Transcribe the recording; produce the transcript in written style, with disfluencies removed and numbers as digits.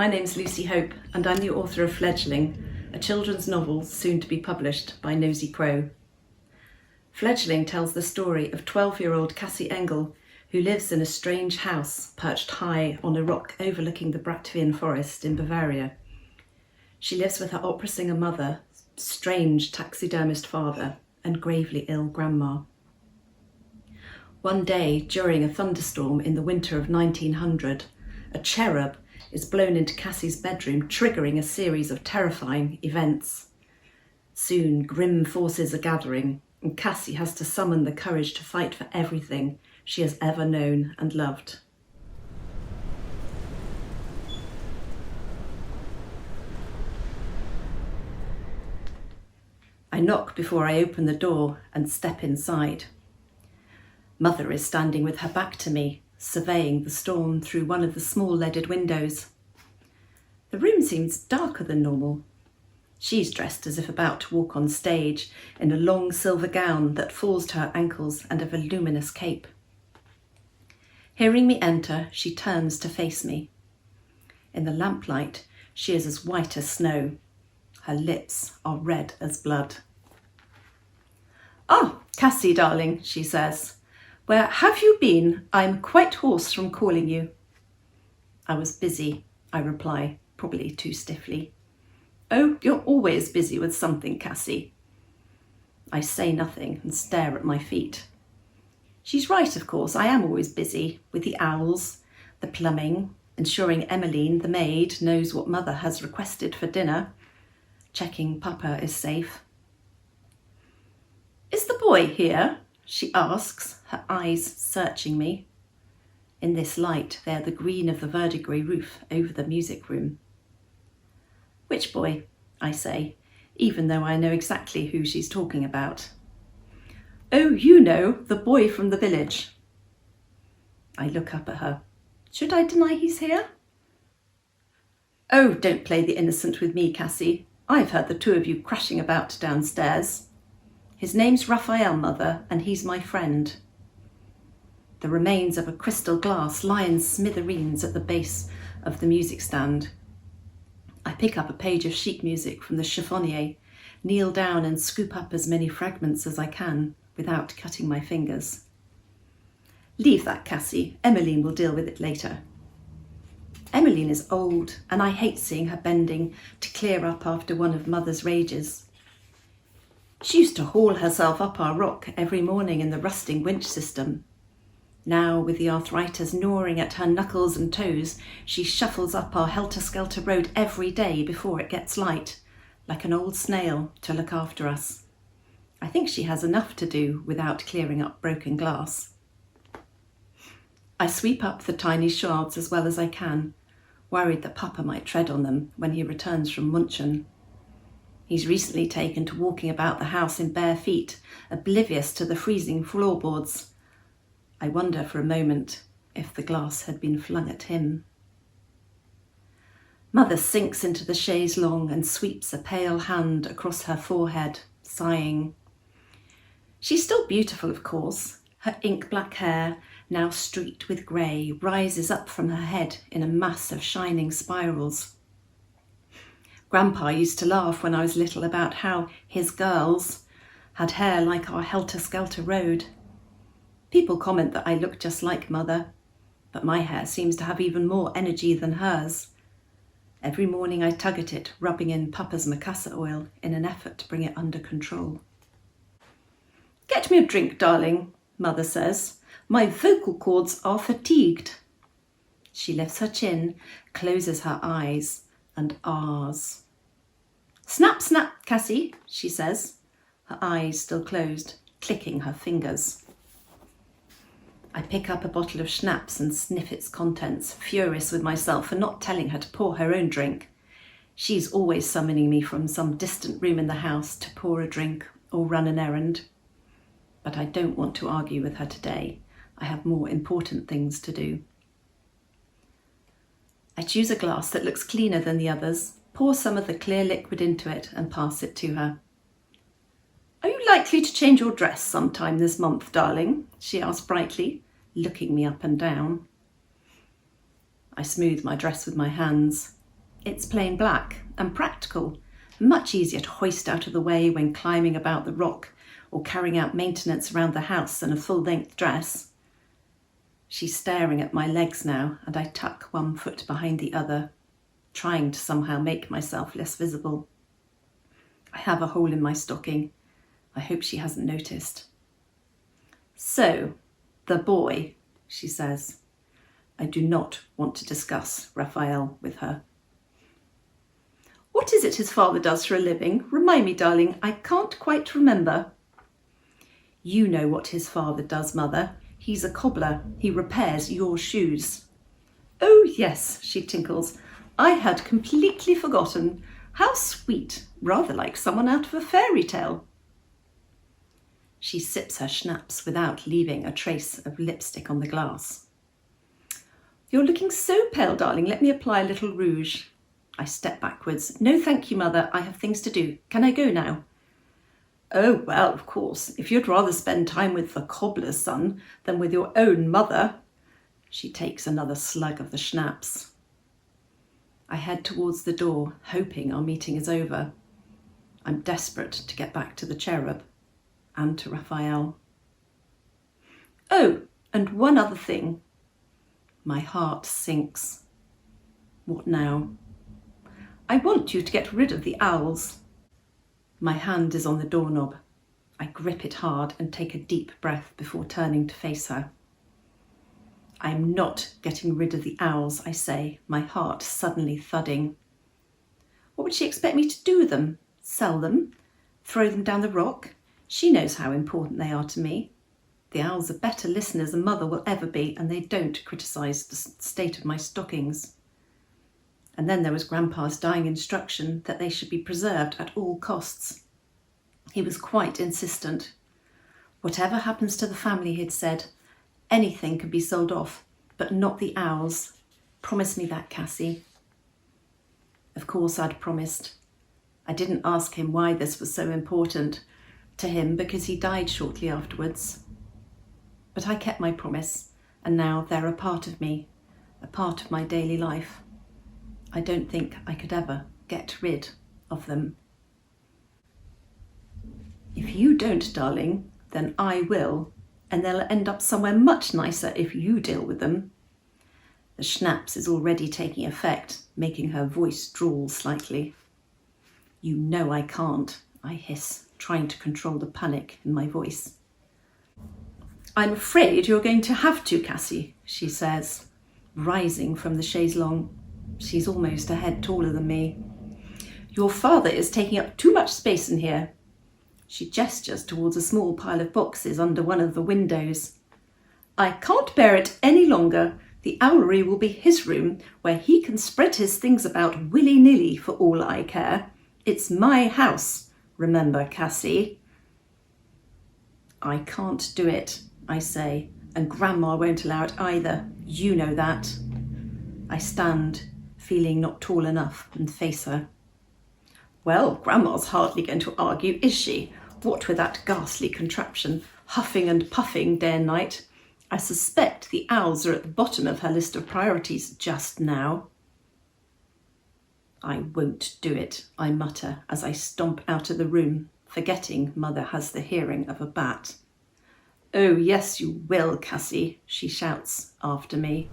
My name's Lucy Hope and I'm the author of Fledgling, a children's novel soon to be published by Nosy. Fledgling tells the story of 12-year-old Cassie Engel, who lives in a strange house perched high on a rock overlooking the Bavarian forest in Bavaria. She lives with her opera singer mother, strange taxidermist father, and gravely ill grandma. One day, during a thunderstorm in the winter of 1900, a cherub is blown into Cassie's bedroom, triggering a series of terrifying events. Soon, grim forces are gathering, and Cassie has to summon the courage to fight for everything she has ever known and loved. I knock before I open the door and step inside. Mother is standing with her back to me, surveying the storm through one of the small leaded windows. The room seems darker than normal. She's dressed as if about to walk on stage in a long silver gown that falls to her ankles and a voluminous cape. Hearing me enter, she turns to face me. In the lamplight, she is as white as snow. Her lips are red as blood. "Ah, Cassie, darling," she says. "Where have you been? I'm quite hoarse from calling you." "I was busy," I reply, probably too stiffly. "Oh, you're always busy with something, Cassie." I say nothing and stare at my feet. She's right, of course. I am always busy with the owls, the plumbing, ensuring Emmeline, the maid, knows what Mother has requested for dinner, checking Papa is safe. "Is the boy here?" she asks, her eyes searching me. In this light, they are the green of the verdigris roof over the music room. "Which boy?" I say, even though I know exactly who she's talking about. "Oh, you know, the boy from the village." I look up at her. Should I deny he's here? "Oh, don't play the innocent with me, Cassie. I've heard the two of you crashing about downstairs. His name's Raphael, Mother, and he's my friend." The remains of a crystal glass lie in smithereens at the base of the music stand. I pick up a page of sheet music from the chiffonier, kneel down and scoop up as many fragments as I can without cutting my fingers. "Leave that, Cassie. Emmeline will deal with it later." Emmeline is old, and I hate seeing her bending to clear up after one of Mother's rages. She used to haul herself up our rock every morning in the rusting winch system. Now, with the arthritis gnawing at her knuckles and toes, she shuffles up our helter-skelter road every day before it gets light, like an old snail, to look after us. I think she has enough to do without clearing up broken glass. I sweep up the tiny shards as well as I can, worried that Papa might tread on them when he returns from Munchen. He's recently taken to walking about the house in bare feet, oblivious to the freezing floorboards. I wonder for a moment if the glass had been flung at him. Mother sinks into the chaise longue and sweeps a pale hand across her forehead, sighing. She's still beautiful, of course. Her ink-black hair, now streaked with grey, rises up from her head in a mass of shining spirals. Grandpa used to laugh when I was little about how his girls had hair like our helter-skelter road. People comment that I look just like Mother, but my hair seems to have even more energy than hers. Every morning I tug at it, rubbing in Papa's macassar oil in an effort to bring it under control. "Get me a drink, darling," Mother says. "My vocal cords are fatigued." She lifts her chin, closes her eyes, and ahs. "Snap, snap, Cassie," she says, her eyes still closed, clicking her fingers. I pick up a bottle of schnapps and sniff its contents, furious with myself for not telling her to pour her own drink. She's always summoning me from some distant room in the house to pour a drink or run an errand. But I don't want to argue with her today. I have more important things to do. I choose a glass that looks cleaner than the others, pour some of the clear liquid into it and pass it to her. "Are you likely to change your dress sometime this month, darling?" she asked brightly, looking me up and down. I smooth my dress with my hands. It's plain black and practical, much easier to hoist out of the way when climbing about the rock or carrying out maintenance around the house than a full-length dress. She's staring at my legs now, and I tuck one foot behind the other, trying to somehow make myself less visible. I have a hole in my stocking. I hope she hasn't noticed. So, the boy, she says. I do not want to discuss Raphael with her. What is it his father does for a living? Remind me, darling, I can't quite remember. You know what his father does, Mother. He's a cobbler. He repairs your shoes. Oh, yes, she tinkles. I had completely forgotten. How sweet, rather like someone out of a fairy tale. She sips her schnapps without leaving a trace of lipstick on the glass. You're looking so pale, darling. Let me apply a little rouge. I step backwards. No, thank you, Mother. I have things to do. Can I go now? Oh, well, of course, if you'd rather spend time with the cobbler's son than with your own mother. She takes another slug of the schnapps. I head towards the door, hoping our meeting is over. I'm desperate to get back to the cherub and to Raphael. Oh, and one other thing. My heart sinks. What now? I want you to get rid of the owls. My hand is on the doorknob. I grip it hard and take a deep breath before turning to face her. I'm not getting rid of the owls, I say, my heart suddenly thudding. What would she expect me to do with them? Sell them? Throw them down the rock? She knows how important they are to me. The owls are better listeners than Mother will ever be, and they don't criticise the state of my stockings. And then there was Grandpa's dying instruction that they should be preserved at all costs. He was quite insistent. Whatever happens to the family, he'd said, anything can be sold off, but not the owls. Promise me that, Cassie. Of course I'd promised. I didn't ask him why this was so important to him because he died shortly afterwards. But I kept my promise, and now they're a part of me, a part of my daily life. I don't think I could ever get rid of them. If you don't, darling, then I will, and they'll end up somewhere much nicer if you deal with them. The schnapps is already taking effect, making her voice drawl slightly. You know I can't, I hiss, trying to control the panic in my voice. I'm afraid you're going to have to, Cassie, she says, rising from the chaise longue. She's almost a head taller than me. Your father is taking up too much space in here. She gestures towards a small pile of boxes under one of the windows. I can't bear it any longer. The owlery will be his room, where he can spread his things about willy-nilly for all I care. It's my house, remember, Cassie. I can't do it, I say, and Grandma won't allow it either. You know that. I stand, feeling not tall enough, and face her. Well, Grandma's hardly going to argue, is she? What with that ghastly contraption, huffing and puffing day and night. I suspect the owls are at the bottom of her list of priorities just now. I won't do it, I mutter as I stomp out of the room, forgetting Mother has the hearing of a bat. Oh, yes, you will, Cassie, she shouts after me.